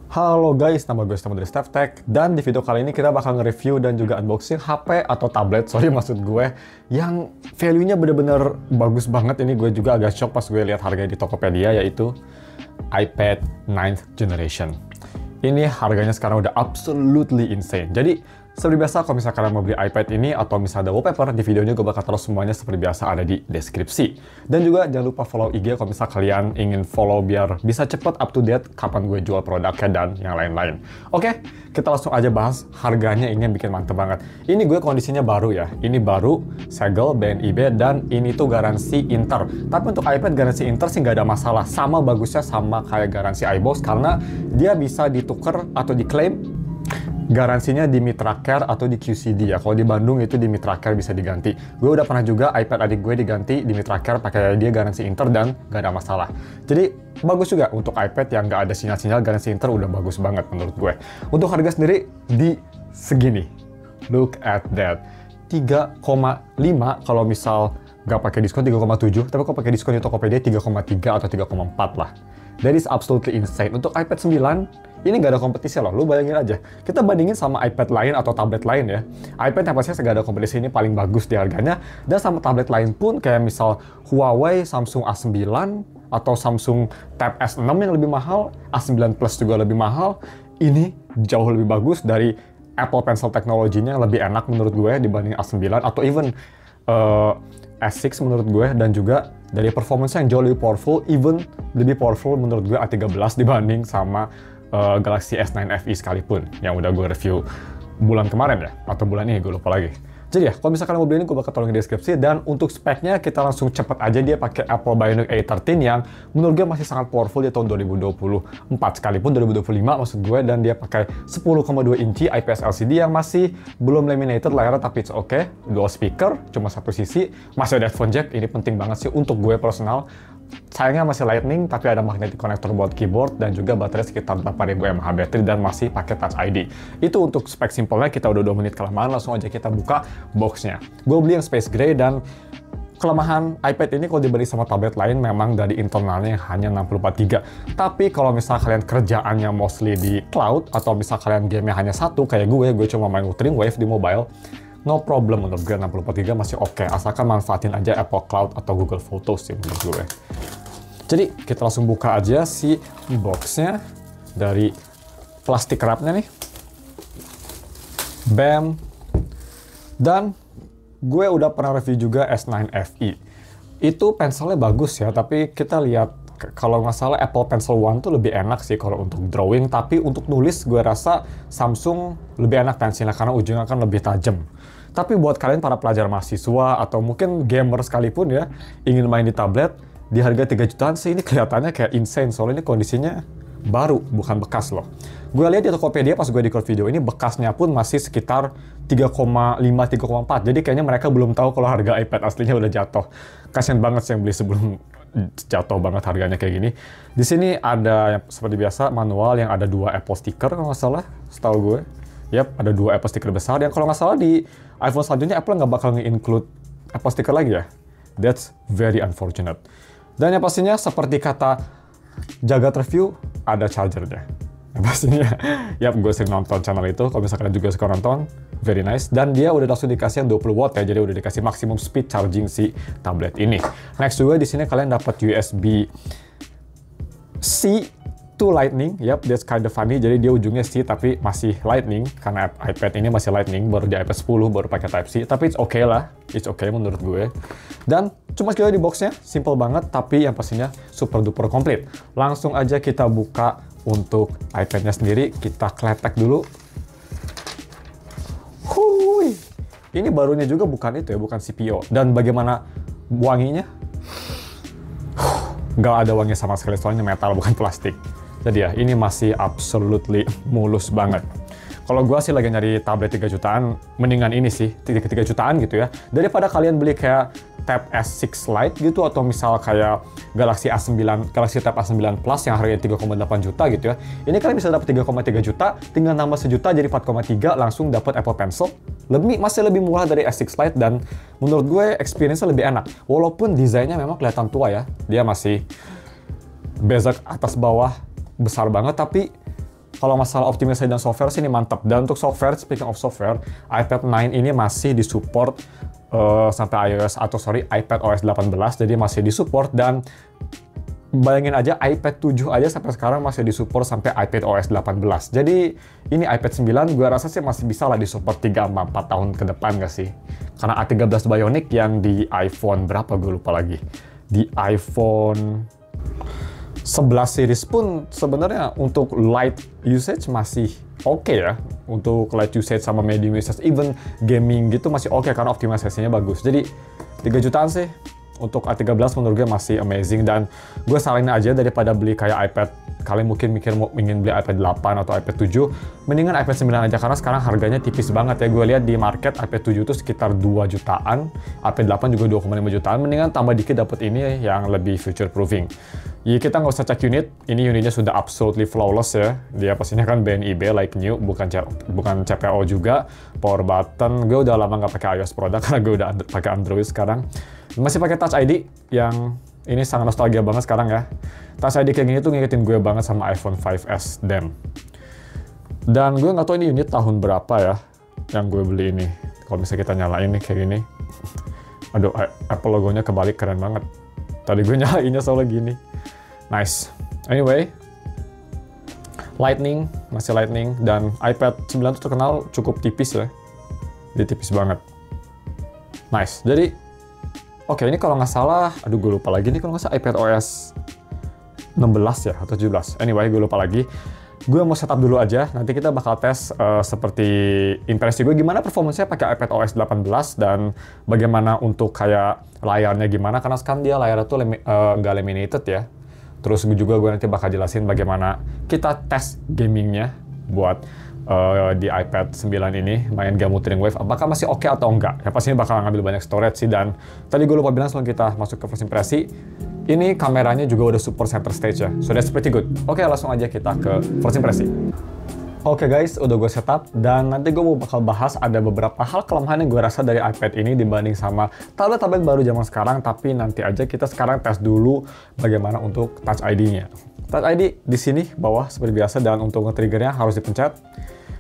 Halo guys, nama gue Stefan dari StefTech, dan di video kali ini kita bakal nge-review dan juga unboxing HP atau tablet, maksud gue, yang value-nya bener-bener bagus banget. Ini gue juga agak shock pas gue lihat harganya di Tokopedia, yaitu iPad 9th Generation. Ini harganya sekarang udah absolutely insane. Jadi, seperti biasa, kalau misalnya kalian mau beli iPad ini atau misalnya ada wallpaper, di video ini gue bakal taruh semuanya seperti biasa ada di deskripsi. Dan juga jangan lupa follow IG kalau misalnya kalian ingin follow biar bisa cepet up to date kapan gue jual produknya dan yang lain-lain. Oke, kita langsung aja bahas harganya. Ini yang bikin mantep banget. Ini gue kondisinya baru ya. Ini baru, segel, BNIB, dan ini tuh garansi Inter. Tapi untuk iPad garansi Inter sih nggak ada masalah. Sama bagusnya sama kayak garansi iBox karena dia bisa ditukar atau diklaim garansinya di Mitra Care atau di QCD ya. Kalau di Bandung itu di Mitra Care bisa diganti. Gue udah pernah juga iPad adik gue diganti di Mitra Care pakai dia garansi Inter dan gak ada masalah. Jadi bagus juga untuk iPad yang gak ada sinyal-sinyal, garansi Inter udah bagus banget menurut gue. Untuk harga sendiri di segini. Look at that. 3,5 kalau misal gak pakai diskon 3,7, tapi kalau pakai diskon di Tokopedia 3,3 atau 3,4 lah. That is absolutely insane. Untuk iPad 9 ini nggak ada kompetisi loh, lu bayangin aja. Kita bandingin sama iPad lain atau tablet lain ya. iPad yang pastinya nggak ada kompetisi, ini paling bagus di harganya. Dan sama tablet lain pun, kayak misal Huawei, Samsung A9, atau Samsung Tab S6 yang lebih mahal, A9 Plus juga lebih mahal. Ini jauh lebih bagus dari Apple Pencil teknologinya, lebih enak menurut gue dibanding A9, atau even S6 menurut gue, dan juga dari performance yang jauh lebih powerful, even lebih powerful menurut gue A13 dibanding sama Galaxy S9 FE sekalipun, yang udah gue review bulan kemarin ya, atau bulan ini, gue lupa lagi. Jadi ya, kalau misalkan mau beli ini, gue bakal tolong di deskripsi. Dan untuk speknya, kita langsung cepet aja. Dia pakai Apple Bionic A13 yang menurut gue masih sangat powerful di tahun 2024, sekalipun 2025 maksud gue. Dan dia pakai 10,2 inci IPS LCD yang masih belum laminated layarnya, tapi it's okay. Dual speaker, cuma satu sisi, masih ada headphone jack. Ini penting banget sih untuk gue personal. Sayangnya masih Lightning, tapi ada magnetic connector buat keyboard, dan juga baterai sekitar 8000 mAh battery, dan masih pakai Touch ID. Itu untuk spek simpelnya. Kita udah 2 menit kelamaan, langsung aja kita buka boxnya. Gue beli yang space gray, dan kelemahan iPad ini kalau dibanding sama tablet lain memang dari internalnya yang hanya 64 GB. Tapi kalau misal kalian kerjaannya mostly di cloud, atau misal kalian gamenya hanya satu, kayak gue cuma main Wuthering Waves di mobile, no problem menurut gue, 64 GB masih oke, asalkan manfaatin aja Apple Cloud atau Google Photos sih menurut gue. Jadi kita langsung buka aja si boxnya dari plastik wrapnya nih. Bam. Dan gue udah pernah review juga S9 FE. Itu pensilnya bagus ya, tapi kita lihat kalau nggak salah Apple Pencil One tuh lebih enak sih kalau untuk drawing, tapi untuk nulis gue rasa Samsung lebih enak pensilnya karena ujungnya kan lebih tajam. Tapi buat kalian para pelajar mahasiswa atau mungkin gamer sekalipun ya, ingin main di tablet, di harga 3 jutaan sih ini kelihatannya kayak insane, soalnya ini kondisinya baru, bukan bekas loh. Gue lihat di Tokopedia pas gue record video ini, bekasnya pun masih sekitar 3,5-3,4. Jadi kayaknya mereka belum tahu kalau harga iPad aslinya udah jatuh. Kasian banget sih yang beli sebelum jatuh banget harganya kayak gini. Di sini ada yang seperti biasa manual yang ada 2 Apple sticker kalau nggak salah, setahu gue. Yap, ada 2 Apple sticker besar yang kalau nggak salah di iPhone selanjutnya Apple nggak bakal nge-include Apple sticker lagi ya. That's very unfortunate. Dan yang pastinya seperti kata Jagat Review, ada chargernya. Yang pastinya, yap, gue sering nonton channel itu, kalau misalkan juga suka nonton, very nice. Dan dia udah langsung dikasih yang 20 watt ya, jadi udah dikasih maksimum speed charging si tablet ini. Next juga di sini kalian dapat USB-C to Lightning, yap, that's kind of funny. Jadi dia ujungnya C tapi masih Lightning, karena iPad ini masih Lightning, baru di iPad 10 baru pakai Type-C. Tapi it's okay lah, it's okay menurut gue. Dan cuma segitu di boxnya, simple banget, tapi yang pastinya super duper komplit. Langsung aja kita buka untuk iPad-nya sendiri, kita kletek dulu. Hui, ini barunya juga bukan itu ya, bukan CPO. Dan bagaimana wanginya? Nggak ada wangi sama sekali, soalnya metal bukan plastik. Jadi ya, ini masih absolutely mulus banget. Kalau gue sih lagi nyari tablet 3 jutaan, mendingan ini sih, 3 jutaan gitu ya. Daripada kalian beli kayak Tab S6 Lite gitu, atau misal kayak Galaxy Tab A9 Plus yang harganya 3,8 juta gitu ya. Ini kalian bisa dapat 3,3 juta, tinggal nambah sejuta jadi 4,3, langsung dapat Apple Pencil. Masih lebih murah dari S6 Lite, dan menurut gue experience-nya lebih enak. Walaupun desainnya memang kelihatan tua ya, dia masih bezel atas bawah besar banget, tapi Kalau masalah optimisasi dan software sih ini mantap. Dan untuk software, speaking of software, iPad 9 ini masih disupport sampai iPad OS 18, jadi masih disupport. Dan bayangin aja iPad 7 aja sampai sekarang masih disupport sampai iPad OS 18. Jadi ini iPad 9 gue rasa sih masih bisa lah disupport 3-4 tahun ke depan nggak sih? Karena A13 Bionic yang di iPhone berapa gue lupa lagi. Di iPhone 11 series pun sebenarnya untuk light usage masih oke ya. Untuk light usage sama medium usage, even gaming gitu masih oke karena optimisasinya bagus. Jadi 3 jutaan sih untuk A13 menurut gue masih amazing. Dan gue saranin aja daripada beli kayak iPad, kalian mungkin mikir mau ingin beli iPad 8 atau iPad 7, mendingan iPad 9 aja karena sekarang harganya tipis banget ya. Gue lihat di market iPad 7 itu sekitar 2 jutaan, iPad 8 juga 2,5 jutaan, mendingan tambah dikit dapat ini yang lebih future proofing. Ya kita nggak usah cek unit, ini unitnya sudah absolutely flawless ya. Dia pastinya kan BNIB like new, bukan CPO juga. Power button, gue udah lama nggak pakai iOS produk karena gue udah pakai Android sekarang. Masih pakai Touch ID yang ini sangat nostalgia banget sekarang ya. Touch ID kayak gini tuh ngingetin gue banget sama iPhone 5S damn. Dan gue nggak tahu ini unit tahun berapa ya yang gue beli ini. Kalau misalnya kita nyalain nih kayak gini, aduh Apple logonya kebalik, keren banget. Tadi gue nyalainnya soalnya gini. Nice. Anyway, Lightning, masih Lightning, dan iPad 9 itu terkenal cukup tipis ya. Dia tipis banget. Nice. Jadi, oke, ini kalau nggak salah, aduh gue lupa lagi nih kalau nggak salah iPad OS 16 ya, atau 17. Anyway, gue lupa lagi. Gue mau setup dulu aja, nanti kita bakal tes seperti impresi gue gimana performanya pakai iPad OS 18 dan bagaimana untuk kayak layarnya gimana, karena sekarang dia layarnya tuh nggak laminated ya. Terus juga gue nanti bakal jelasin bagaimana kita tes gamingnya buat di iPad 9 ini, main game Wuthering Waves, apakah masih oke atau enggak. Ya pastinya bakal ngambil banyak storage sih, dan tadi gue lupa bilang sebelum kita masuk ke first impresi, ini kameranya juga udah support center stage ya, so that's pretty good. Oke, langsung aja kita ke first impresi. Oke guys, udah gue setup, dan nanti gue mau bakal bahas ada beberapa hal kelemahan yang gue rasa dari iPad ini dibanding sama tablet-tablet baru zaman sekarang, tapi nanti aja kita sekarang tes dulu bagaimana untuk Touch ID-nya. Touch ID di sini bawah seperti biasa, dan untuk nge-triggernya harus dipencet.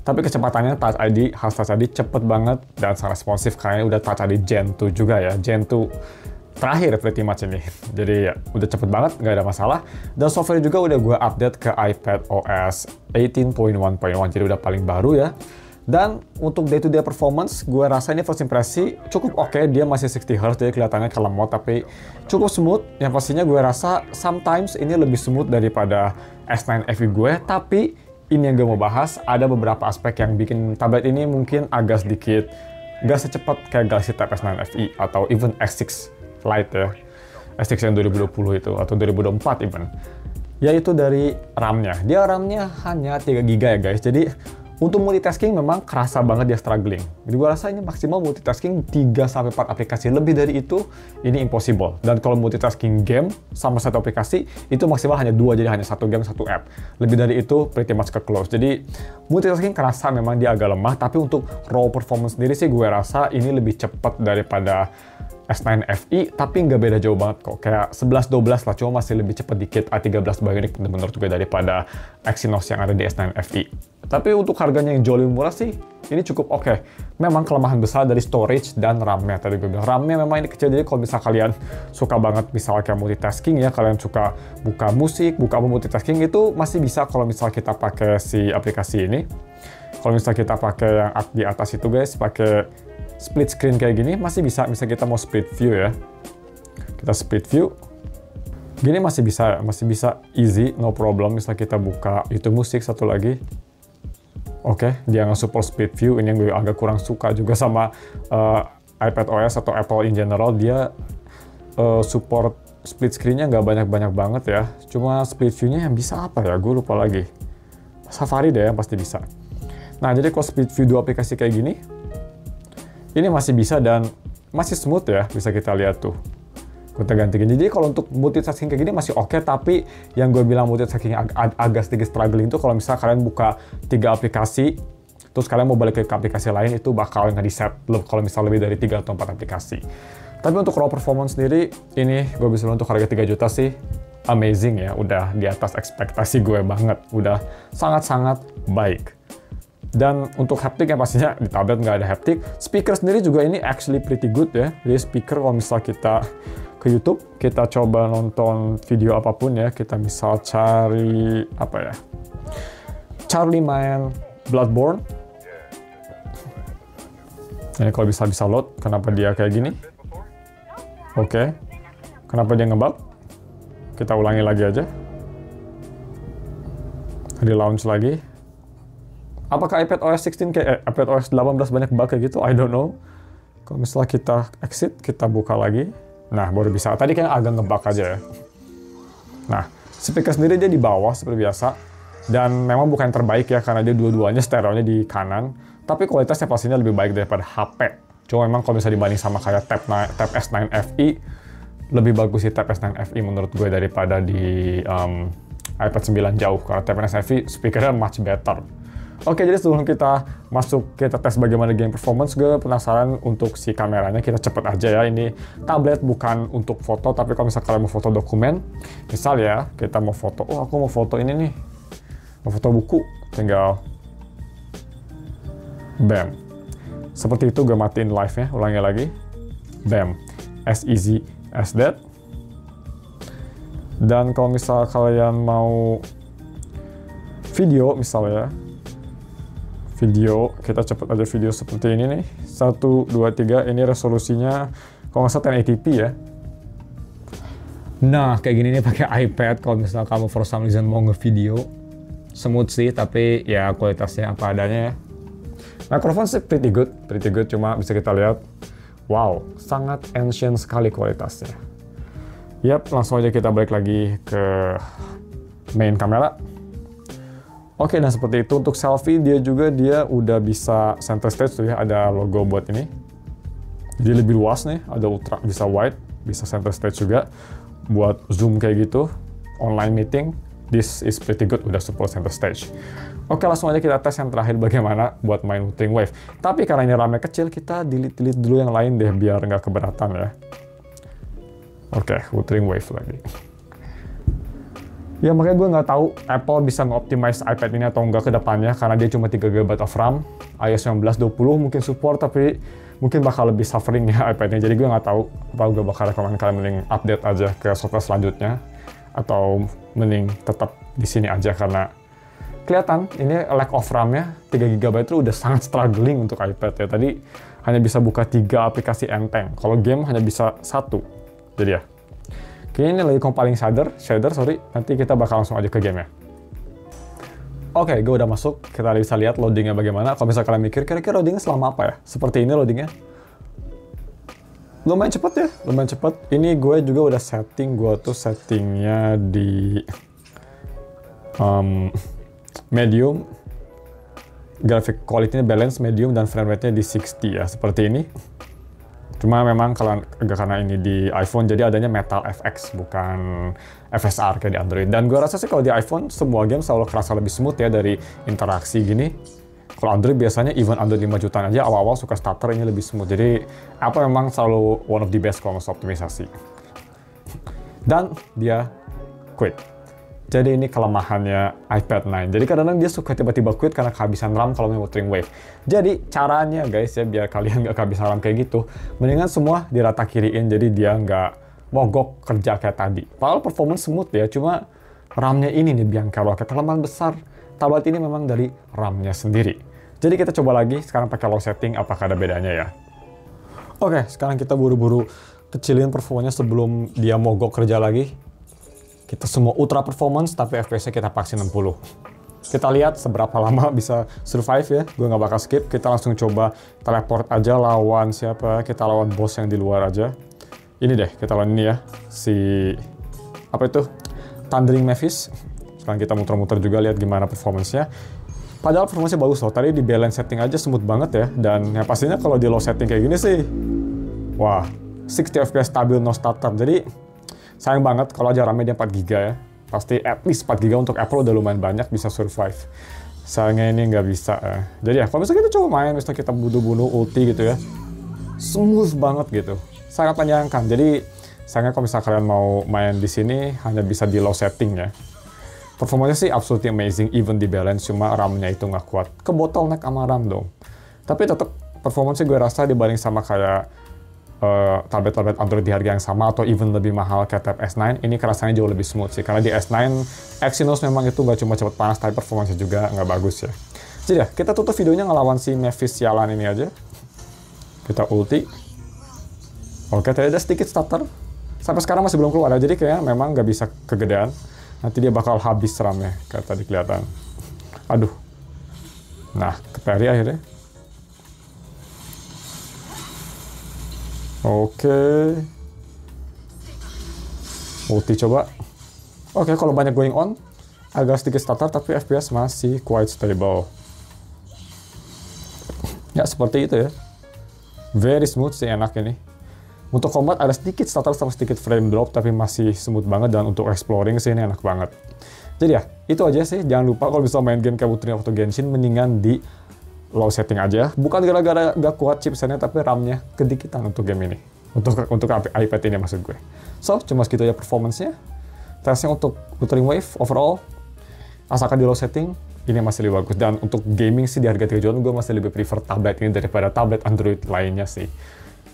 Tapi kecepatannya Touch ID, khas Touch ID cepet banget dan sangat responsif karena udah Touch ID Gen 2 juga ya, Gen 2 terakhir pretty much ini. Jadi ya udah cepet banget, nggak ada masalah. Dan software juga udah gue update ke iPad OS 18.1.1, jadi udah paling baru ya. Dan untuk day-to-day performance, gue rasa ini first impresi cukup oke. Dia masih 60Hz, jadi kelihatannya kelemot, tapi cukup smooth. Yang pastinya gue rasa sometimes ini lebih smooth daripada S9 FE gue, tapi ini yang gue mau bahas, ada beberapa aspek yang bikin tablet ini mungkin agak sedikit nggak secepat kayak Galaxy Tab S9 FE atau even S6 Lite ya, S6 yang 2020 itu, atau 2024 even. Yaitu dari RAM-nya. Dia RAM-nya hanya 3 GB ya guys, jadi untuk multitasking memang kerasa banget dia struggling. Jadi gue rasa ini maksimal multitasking 3-4 aplikasi, lebih dari itu ini impossible. Dan kalau multitasking game sama satu aplikasi, itu maksimal hanya 2, jadi hanya satu game, satu app. Lebih dari itu pretty much ke close. Jadi multitasking kerasa memang dia agak lemah, tapi untuk raw performance sendiri sih gue rasa ini lebih cepat daripada S9 FE, tapi nggak beda jauh banget kok. Kayak 11-12 lah, cuma masih lebih cepat dikit. A13 Bionic bener-bener juga daripada Exynos yang ada di S9 FE. Tapi untuk harganya yang jauh lebih murah sih, ini cukup oke. Memang kelemahan besar dari storage dan RAM-nya. Tadi gue bilang, RAM-nya memang ini kecil, jadi kalau misal kalian suka banget misal kayak multitasking ya, kalian suka buka musik, buka apa multitasking, itu masih bisa kalau misal kita pakai si aplikasi ini. Kalau misal kita pakai yang di atas itu guys, pakai split screen kayak gini, masih bisa. Misalnya kita mau split view ya, kita split view gini masih bisa easy, no problem. Misal kita buka YouTube musik satu lagi, oke, dia nggak support split view. Ini yang gue agak kurang suka juga sama iPad OS atau Apple in general, dia support split screen-nya nggak banyak-banyak banget ya. Cuma split view-nya yang bisa apa ya, gue lupa lagi. Safari deh yang pasti bisa. Nah, jadi kalau split view 2 aplikasi kayak gini, ini masih bisa dan masih smooth ya, bisa kita lihat tuh. Kita gantiin. Jadi kalau untuk multitasking kayak gini masih oke, tapi yang gue bilang multitasking agak sedikit struggling itu kalau misalnya kalian buka 3 aplikasi, terus kalian mau balik ke aplikasi lain, itu bakal nggak di-set kalau misalnya lebih dari 3 atau 4 aplikasi. Tapi untuk raw performance sendiri, ini gue bisa bilang untuk harga 3 juta sih, amazing ya, udah di atas ekspektasi gue banget, udah sangat-sangat baik. Dan untuk haptik ya pastinya di tablet nggak ada haptik. Speaker sendiri juga ini actually pretty good ya. Jadi speaker kalau misal kita ke YouTube, kita coba nonton video apapun ya, kita misal cari apa ya, Charlie main Bloodborne. Ini kalau bisa load, kenapa dia kayak gini? Oke. Kenapa dia ngebug? Kita ulangi lagi aja. Di launch lagi. Apakah iPad OS 16 iPad OS 18 banyak bug kayak gitu? I don't know. Kalau misalnya kita exit, kita buka lagi. Nah, baru bisa. Tadi kan agak ngebug aja ya. Nah, speaker sendiri dia di bawah seperti biasa. Dan memang bukan yang terbaik ya, karena dia dua-duanya stereonya di kanan. Tapi kualitasnya pastinya lebih baik daripada HP. Cuma memang kalau misalnya dibanding sama kayak Tab S9 FE, lebih bagus sih Tab S9 FE menurut gue daripada di iPad 9 jauh. Karena Tab S9 FE speakernya much better. Oke, jadi sebelum kita tes bagaimana game performance, gue penasaran untuk si kameranya. Kita cepet aja ya, ini tablet bukan untuk foto, tapi kalau misalnya kalian mau foto dokumen, misal ya, kita mau foto, oh aku mau foto ini nih, mau foto buku, tinggal bam. Seperti itu gue matiin live-nya, ulangi lagi, bam, as easy as that. Dan kalau misal kalian mau video misalnya, video, kita cepet aja video seperti ini nih. 1, 2, 3, ini resolusinya kalau nggak salah 1080p ya. Nah, kayak gini nih pakai iPad kalau misalnya kamu for some reason mau nge-video. Smooth sih, tapi ya kualitasnya apa adanya ya. Microphone sih pretty good, cuma bisa kita lihat, wow, sangat ancient sekali kualitasnya. Yap, langsung aja kita balik lagi ke main kamera. Oke, dan seperti itu untuk selfie dia udah bisa center stage tuh ya, ada logo buat ini. Jadi lebih luas nih, ada ultra, bisa wide, bisa center stage juga. Buat zoom kayak gitu, online meeting, this is pretty good, udah support center stage. Oke, langsung aja kita tes yang terakhir bagaimana buat main Wuthering Wave. Tapi karena ini RAM-nya kecil, kita delete dulu yang lain deh, biar nggak keberatan ya. Oke, Wuthering Wave lagi. Ya makanya gue nggak tahu Apple bisa nge-optimize iPad ini atau enggak ke depannya, karena dia cuma 3 GB of RAM, iOS 19, 20 mungkin support, tapi mungkin bakal lebih suffering ya iPad-nya. Jadi gue nggak tahu apa gue bakal rekomend kalian mending update aja ke software selanjutnya, atau mending tetap di sini aja, karena kelihatan ini lack of RAM-nya 3 GB itu udah sangat struggling untuk iPad ya. Tadi hanya bisa buka 3 aplikasi enteng, kalau game hanya bisa 1. Jadi ya, kayaknya ini lagi compiling shader, nanti kita bakal langsung aja ke game ya. Oke, gue udah masuk, kita bisa lihat loadingnya bagaimana. Kalau misalnya kalian mikir, kira-kira loadingnya selama apa ya? Seperti ini loadingnya. Lumayan cepet ya, lumayan cepet. Ini gue juga udah setting, gue tuh settingnya di medium. Graphic quality-nya balance, medium, dan frame rate-nya di 60 ya, seperti ini. Cuma memang kalau karena ini di iPhone, jadi adanya Metal FX, bukan FSR kayak di Android. Dan gue rasa sih kalau di iPhone, semua game selalu kerasa lebih smooth ya dari interaksi gini. Kalau Android biasanya even Android 5 jutaan aja, awal-awal suka stutter, ini lebih smooth. Jadi Apple memang selalu one of the best kalau masuk optimisasi. Dan dia quit. Jadi ini kelemahannya iPad 9. Jadi kadang-kadang dia suka tiba-tiba quit karena kehabisan RAM kalau main Wuthering Wave. Jadi caranya guys ya, biar kalian nggak kehabisan RAM kayak gitu, mendingan semua dirata kiriin, jadi dia nggak mogok kerja kayak tadi. Padahal performance smooth ya, cuma RAM-nya ini nih biang kerok. Kelemahan besar tablet ini memang dari RAM-nya sendiri. Jadi kita coba lagi, sekarang pakai low setting, apakah ada bedanya ya. Oke, sekarang kita buru-buru kecilin performanya sebelum dia mogok kerja lagi. Kita semua ultra performance, tapi FPS-nya kita paksin 60. Kita lihat seberapa lama bisa survive ya. Gue nggak bakal skip. Kita langsung coba teleport aja lawan siapa. Kita lawan boss yang di luar aja. Ini deh, kita lawan ini ya. Si apa itu? Thundering Mavis. Sekarang kita muter-muter juga lihat gimana performance-nya. Padahal performance-nya bagus loh. Tadi di balance setting aja smooth banget ya. Dan yang pastinya kalau di low setting kayak gini sih, wah, 60 FPS stabil, no stutter. Jadi sayang banget kalau aja RAM-nya dia 4 GB ya. Pasti at least 4 GB untuk Apple udah lumayan banyak bisa survive. Sayangnya ini nggak bisa ya. Jadi ya, kalau misalnya kita coba main, misalnya kita bunuh-bunuh ulti gitu ya, smooth banget gitu. Sangat menyenangkan. Jadi Sayangnya kalau misalnya kalian mau main di sini, hanya bisa di low setting ya. Performanya sih absolutely amazing, even di balance, cuma RAM-nya itu nggak kuat. Ke bottleneck sama RAM dong. Tapi tetap performance gue rasa dibanding sama kayak tablet-tablet Android di harga yang sama atau even lebih mahal kayak Tab S9, ini kerasanya jauh lebih smooth sih. Karena di S9, Exynos memang itu nggak cuma cepet panas, tapi performanya juga nggak bagus ya. Jadi ya, kita tutup videonya ngelawan si Mavis sialan ini aja. Kita ulti. Oke, tadi ada sedikit stutter. Sampai sekarang masih belum keluar ya, jadi kayaknya memang nggak bisa kegedean. Nanti dia bakal habis RAM-nya, kayak tadi kelihatan. Aduh. Nah, ke parry akhirnya. Oke. Ulti coba. Oke, kalau banyak going on, agak sedikit stutter, tapi FPS masih quite stable. Ya, seperti itu ya. Very smooth sih, enak ini. Untuk combat ada sedikit stutter sama sedikit frame drop, tapi masih smooth banget, dan untuk exploring sih ini enak banget. Jadi ya, itu aja sih. Jangan lupa kalau bisa main game kayak Wuthering Waves atau Genshin, mendingan di low setting aja. Bukan gara-gara gak kuat chipsetnya, tapi RAM-nya kedikitan untuk game ini. Untuk iPad ini maksud gue. So, cuma segitu aja performance-nya. Tesnya untuk Wuthering Waves overall, asalkan di low setting, ini masih lebih bagus. Dan untuk gaming sih di harga 3 jutaan, gue masih lebih prefer tablet ini daripada tablet Android lainnya sih.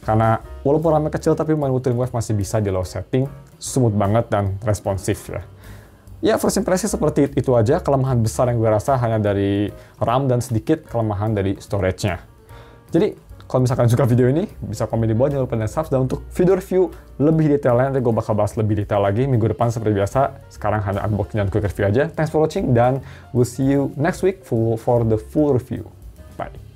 Karena walaupun RAM-nya kecil, tapi main Wuthering Waves masih bisa di low setting, smooth banget dan responsif ya. Ya, first impression seperti itu aja. Kelemahan besar yang gue rasa hanya dari RAM dan sedikit kelemahan dari storage-nya. Jadi, kalau misalkan suka video ini, bisa komen di bawah, jangan lupa dan subscribe. Dan untuk video review lebih detailnya, nanti gue bakal bahas lebih detail lagi minggu depan seperti biasa. Sekarang hanya unboxing dan quick review aja. Thanks for watching, dan we'll see you next week for the full review. Bye.